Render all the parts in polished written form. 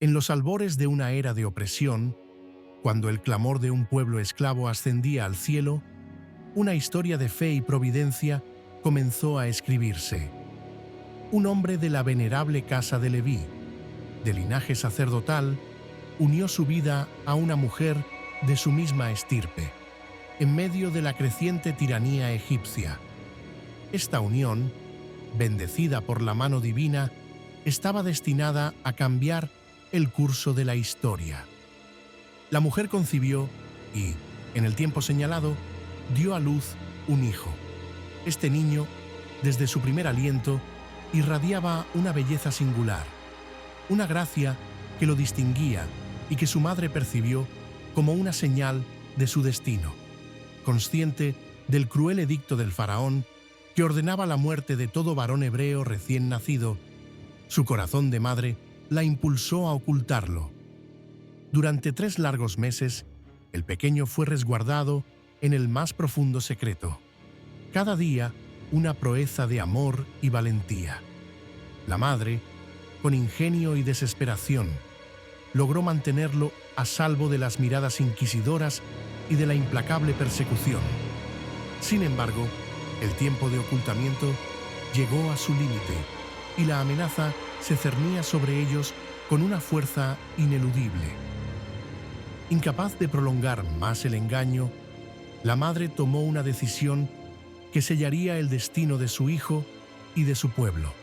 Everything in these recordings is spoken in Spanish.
En los albores de una era de opresión, cuando el clamor de un pueblo esclavo ascendía al cielo, una historia de fe y providencia comenzó a escribirse. Un hombre de la venerable casa de Leví, de linaje sacerdotal, unió su vida a una mujer de su misma estirpe, en medio de la creciente tiranía egipcia. Esta unión, bendecida por la mano divina, estaba destinada a cambiar el curso de la historia. La mujer concibió y, en el tiempo señalado, dio a luz un hijo. Este niño, desde su primer aliento, irradiaba una belleza singular, una gracia que lo distinguía y que su madre percibió como una señal de su destino. Consciente del cruel edicto del faraón que ordenaba la muerte de todo varón hebreo recién nacido, su corazón de madre la impulsó a ocultarlo. Durante 3 largos meses, el pequeño fue resguardado en el más profundo secreto. Cada día, una proeza de amor y valentía. La madre, con ingenio y desesperación, logró mantenerlo a salvo de las miradas inquisidoras y de la implacable persecución. Sin embargo, el tiempo de ocultamiento llegó a su límite y la amenaza se cernía sobre ellos con una fuerza ineludible. Incapaz de prolongar más el engaño, la madre tomó una decisión que sellaría el destino de su hijo y de su pueblo.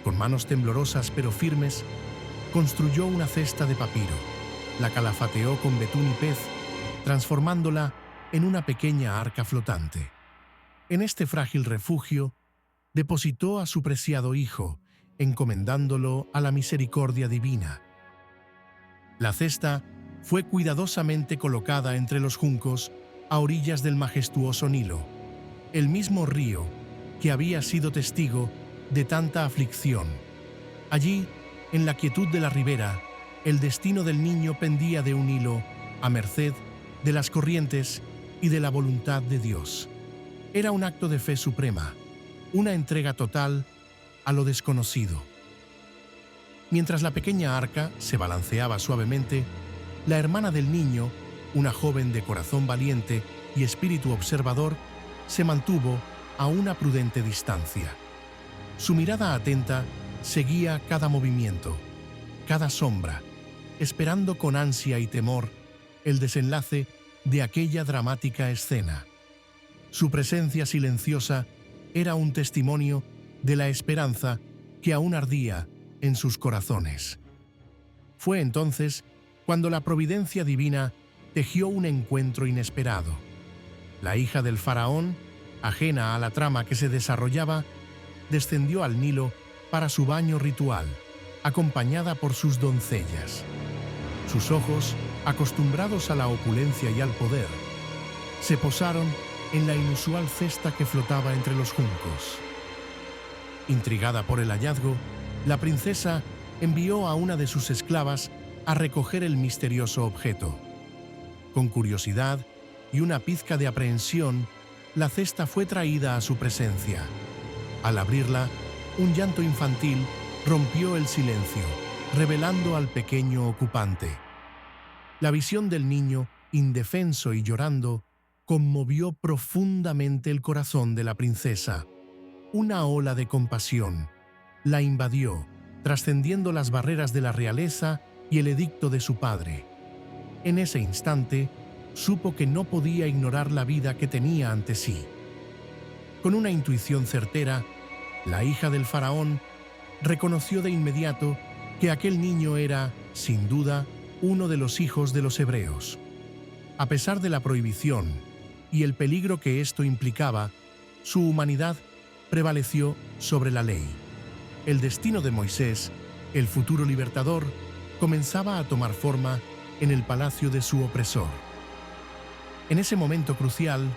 Con manos temblorosas pero firmes, construyó una cesta de papiro, la calafateó con betún y pez, transformándola en una pequeña arca flotante. En este frágil refugio, depositó a su preciado hijo, encomendándolo a la misericordia divina. La cesta fue cuidadosamente colocada entre los juncos a orillas del majestuoso Nilo, el mismo río que había sido testigo de tanta aflicción. Allí, en la quietud de la ribera, el destino del niño pendía de un hilo a merced de las corrientes y de la voluntad de Dios. Era un acto de fe suprema, una entrega total a lo desconocido. Mientras la pequeña arca se balanceaba suavemente, la hermana del niño, una joven de corazón valiente y espíritu observador, se mantuvo a una prudente distancia. Su mirada atenta seguía cada movimiento, cada sombra, esperando con ansia y temor el desenlace de aquella dramática escena. Su presencia silenciosa era un testimonio de la esperanza que aún ardía en sus corazones. Fue entonces cuando la providencia divina tejió un encuentro inesperado. La hija del faraón, ajena a la trama que se desarrollaba, descendió al Nilo para su baño ritual, acompañada por sus doncellas. Sus ojos, acostumbrados a la opulencia y al poder, se posaron en la inusual cesta que flotaba entre los juncos. Intrigada por el hallazgo, la princesa envió a una de sus esclavas a recoger el misterioso objeto. Con curiosidad y una pizca de aprehensión, la cesta fue traída a su presencia. Al abrirla, un llanto infantil rompió el silencio, revelando al pequeño ocupante. La visión del niño, indefenso y llorando, conmovió profundamente el corazón de la princesa. Una ola de compasión la invadió, trascendiendo las barreras de la realeza y el edicto de su padre. En ese instante, supo que no podía ignorar la vida que tenía ante sí. Con una intuición certera, la hija del faraón reconoció de inmediato que aquel niño era, sin duda, uno de los hijos de los hebreos. A pesar de la prohibición y el peligro que esto implicaba, su humanidad prevaleció sobre la ley. El destino de Moisés, el futuro libertador, comenzaba a tomar forma en el palacio de su opresor. En ese momento crucial,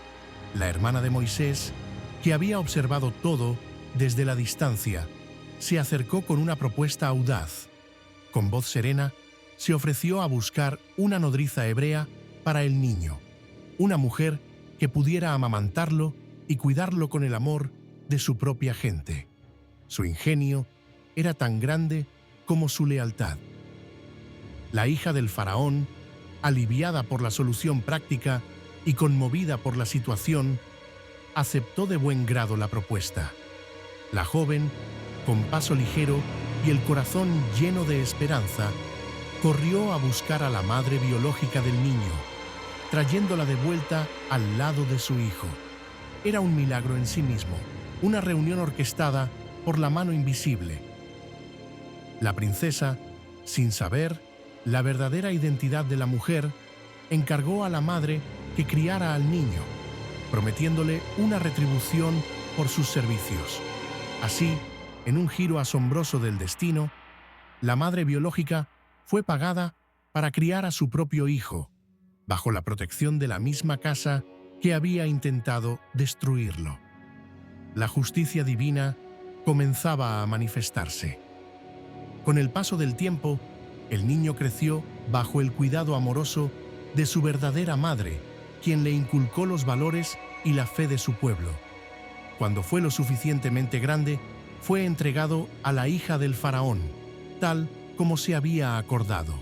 la hermana de Moisés, que había observado todo desde la distancia, se acercó con una propuesta audaz. Con voz serena, se ofreció a buscar una nodriza hebrea para el niño, una mujer que pudiera amamantarlo y cuidarlo con el amor de su propia gente. Su ingenio era tan grande como su lealtad. La hija del faraón, aliviada por la solución práctica y conmovida por la situación, aceptó de buen grado la propuesta. La joven, con paso ligero y el corazón lleno de esperanza, corrió a buscar a la madre biológica del niño, trayéndola de vuelta al lado de su hijo. Era un milagro en sí mismo, una reunión orquestada por la mano invisible. La princesa, sin saber la verdadera identidad de la mujer, encargó a la madre que criara al niño, prometiéndole una retribución por sus servicios. Así, en un giro asombroso del destino, la madre biológica fue pagada para criar a su propio hijo, bajo la protección de la misma casa que había intentado destruirlo. La justicia divina comenzaba a manifestarse. Con el paso del tiempo, el niño creció bajo el cuidado amoroso de su verdadera madre, quien le inculcó los valores y la fe de su pueblo. Cuando fue lo suficientemente grande, fue entregado a la hija del faraón, tal como se había acordado.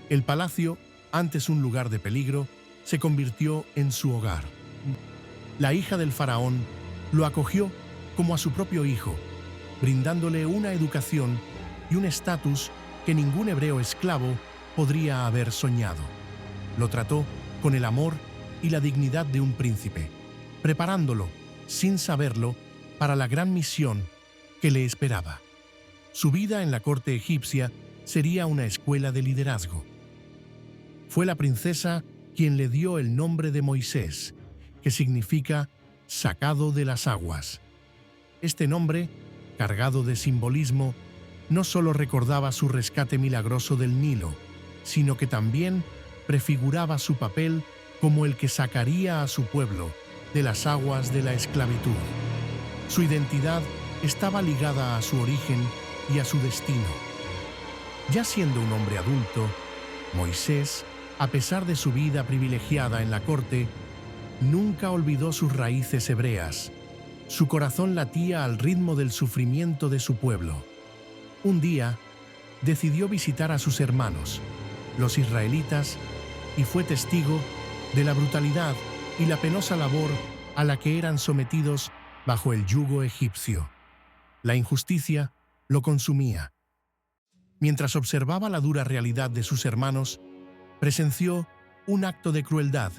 El palacio, antes un lugar de peligro, se convirtió en su hogar. La hija del faraón lo acogió como a su propio hijo, brindándole una educación y un estatus que ningún hebreo esclavo podría haber soñado. Lo trató con el amor y la dignidad de un príncipe, preparándolo, sin saberlo, para la gran misión que le esperaba. Su vida en la corte egipcia sería una escuela de liderazgo. Fue la princesa quien le dio el nombre de Moisés, que significa sacado de las aguas. Este nombre, cargado de simbolismo, no solo recordaba su rescate milagroso del Nilo, sino que también prefiguraba su papel como el que sacaría a su pueblo de las aguas de la esclavitud. Su identidad estaba ligada a su origen y a su destino. Ya siendo un hombre adulto, Moisés, a pesar de su vida privilegiada en la corte, nunca olvidó sus raíces hebreas. Su corazón latía al ritmo del sufrimiento de su pueblo. Un día, decidió visitar a sus hermanos, los israelitas, y fue testigo de la brutalidad y la penosa labor a la que eran sometidos bajo el yugo egipcio. La injusticia lo consumía. Mientras observaba la dura realidad de sus hermanos, presenció un acto de crueldad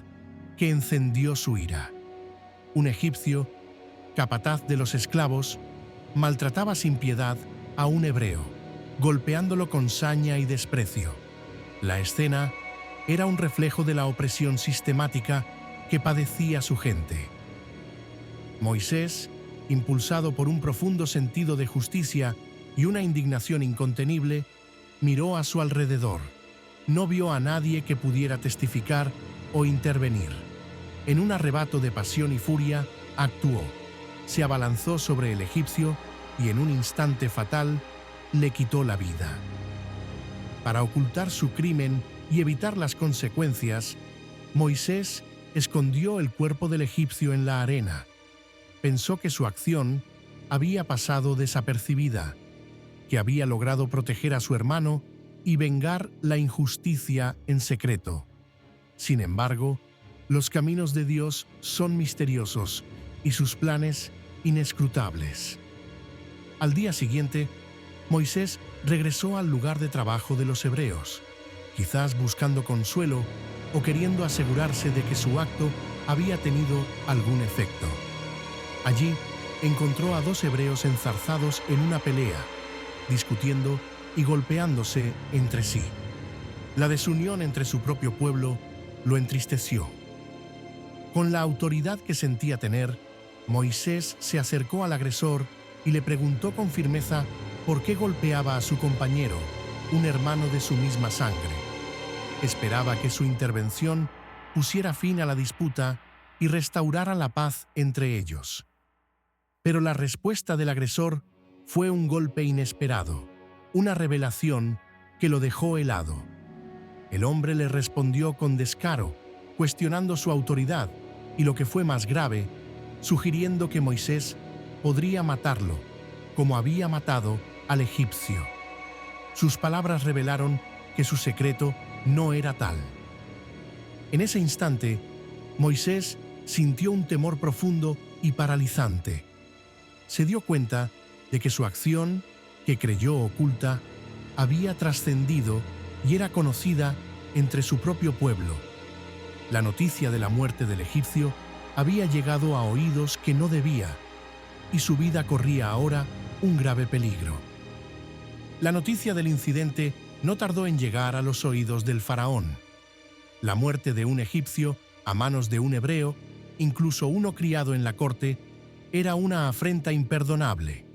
que encendió su ira. Un egipcio, capataz de los esclavos, maltrataba sin piedad a un hebreo, golpeándolo con saña y desprecio. La escena era un reflejo de la opresión sistemática que padecía su gente. Moisés, impulsado por un profundo sentido de justicia y una indignación incontenible, miró a su alrededor. No vio a nadie que pudiera testificar o intervenir. En un arrebato de pasión y furia, actuó. Se abalanzó sobre el egipcio y en un instante fatal le quitó la vida. Para ocultar su crimen y evitar las consecuencias, Moisés escondió el cuerpo del egipcio en la arena. Pensó que su acción había pasado desapercibida, que había logrado proteger a su hermano y vengar la injusticia en secreto. Sin embargo, los caminos de Dios son misteriosos y sus planes inescrutables. Al día siguiente, Moisés regresó al lugar de trabajo de los hebreos, quizás buscando consuelo o queriendo asegurarse de que su acto había tenido algún efecto. Allí encontró a dos hebreos enzarzados en una pelea, discutiendo y golpeándose entre sí. La desunión entre su propio pueblo lo entristeció. Con la autoridad que sentía tener, Moisés se acercó al agresor y le preguntó con firmeza por qué golpeaba a su compañero, un hermano de su misma sangre. Esperaba que su intervención pusiera fin a la disputa y restaurara la paz entre ellos. Pero la respuesta del agresor fue un golpe inesperado, una revelación que lo dejó helado. El hombre le respondió con descaro, cuestionando su autoridad y, lo que fue más grave, sugiriendo que Moisés podría matarlo, como había matado al egipcio. Sus palabras revelaron que su secreto no era tal. En ese instante, Moisés sintió un temor profundo y paralizante. Se dio cuenta de que su acción, que creyó oculta, había trascendido y era conocida entre su propio pueblo. La noticia de la muerte del egipcio había llegado a oídos que no debía, y su vida corría ahora un grave peligro. La noticia del incidente no tardó en llegar a los oídos del faraón. La muerte de un egipcio a manos de un hebreo, incluso uno criado en la corte, era una afrenta imperdonable.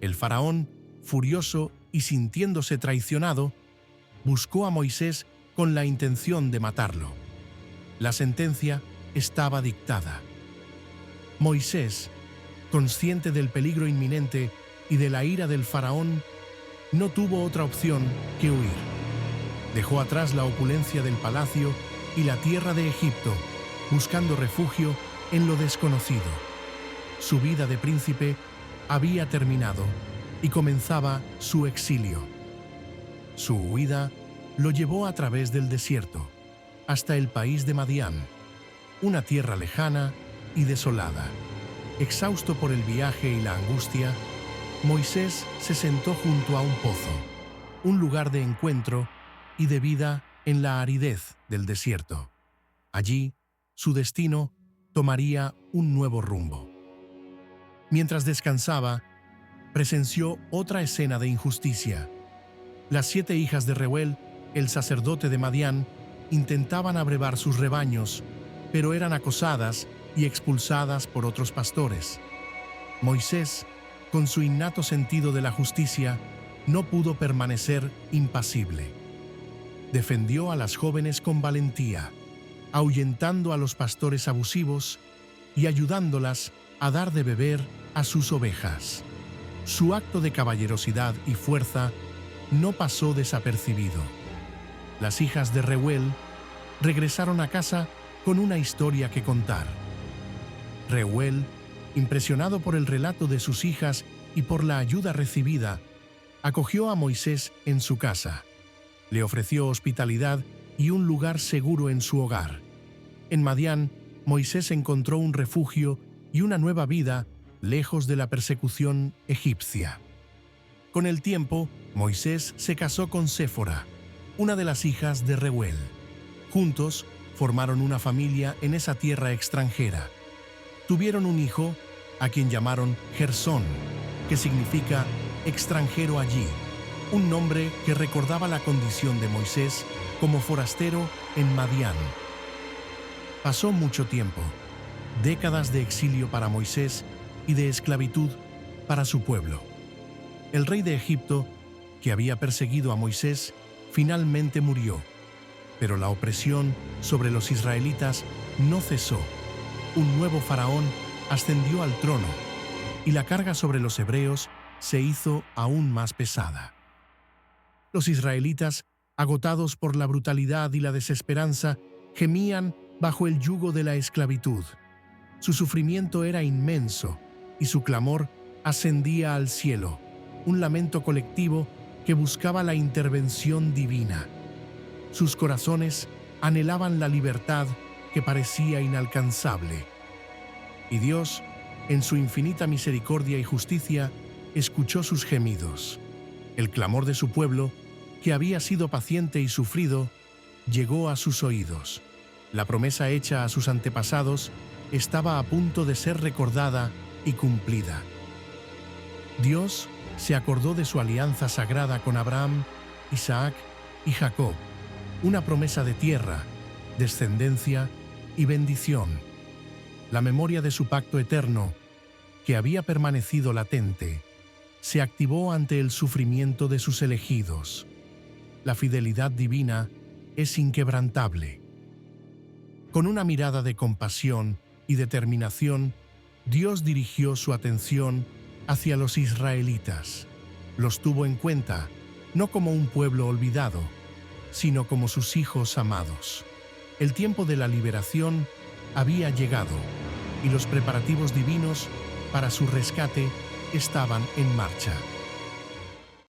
El faraón, furioso y sintiéndose traicionado, buscó a Moisés con la intención de matarlo. La sentencia estaba dictada. Moisés, consciente del peligro inminente y de la ira del faraón, no tuvo otra opción que huir. Dejó atrás la opulencia del palacio y la tierra de Egipto, buscando refugio en lo desconocido. Su vida de príncipe había terminado y comenzaba su exilio. Su huida lo llevó a través del desierto, hasta el país de Madián, una tierra lejana y desolada. Exhausto por el viaje y la angustia, Moisés se sentó junto a un pozo, un lugar de encuentro y de vida en la aridez del desierto. Allí, su destino tomaría un nuevo rumbo. Mientras descansaba, presenció otra escena de injusticia. Las 7 hijas de Reuel, el sacerdote de Madián, intentaban abrevar sus rebaños, pero eran acosadas y expulsadas por otros pastores. Moisés, con su innato sentido de la justicia, no pudo permanecer impasible. Defendió a las jóvenes con valentía, ahuyentando a los pastores abusivos y ayudándolas a dar de beber a sus ovejas. Su acto de caballerosidad y fuerza no pasó desapercibido. Las hijas de Reuel regresaron a casa con una historia que contar. Reuel, impresionado por el relato de sus hijas y por la ayuda recibida, acogió a Moisés en su casa. Le ofreció hospitalidad y un lugar seguro en su hogar. En Madián, Moisés encontró un refugio y una nueva vida lejos de la persecución egipcia. Con el tiempo, Moisés se casó con Séfora, una de las hijas de Reuel. Juntos, formaron una familia en esa tierra extranjera. Tuvieron un hijo, a quien llamaron Gersón, que significa extranjero allí, un nombre que recordaba la condición de Moisés como forastero en Madián. Pasó mucho tiempo, décadas de exilio para Moisés y de esclavitud para su pueblo. El rey de Egipto, que había perseguido a Moisés, finalmente murió, pero la opresión sobre los israelitas no cesó. Un nuevo faraón ascendió al trono y la carga sobre los hebreos se hizo aún más pesada. Los israelitas, agotados por la brutalidad y la desesperanza, gemían bajo el yugo de la esclavitud. Su sufrimiento era inmenso y su clamor ascendía al cielo, un lamento colectivo que buscaba la intervención divina. Sus corazones anhelaban la libertad que parecía inalcanzable. Y Dios, en su infinita misericordia y justicia, escuchó sus gemidos. El clamor de su pueblo, que había sido paciente y sufrido, llegó a sus oídos. La promesa hecha a sus antepasados estaba a punto de ser recordada y cumplida. Dios se acordó de su alianza sagrada con Abraham, Isaac y Jacob, una promesa de tierra, descendencia y bendición. La memoria de su pacto eterno, que había permanecido latente, se activó ante el sufrimiento de sus elegidos. La fidelidad divina es inquebrantable. Con una mirada de compasión y determinación, Dios dirigió su atención hacia los israelitas. Los tuvo en cuenta, no como un pueblo olvidado, sino como sus hijos amados. El tiempo de la liberación había llegado y los preparativos divinos para su rescate estaban en marcha.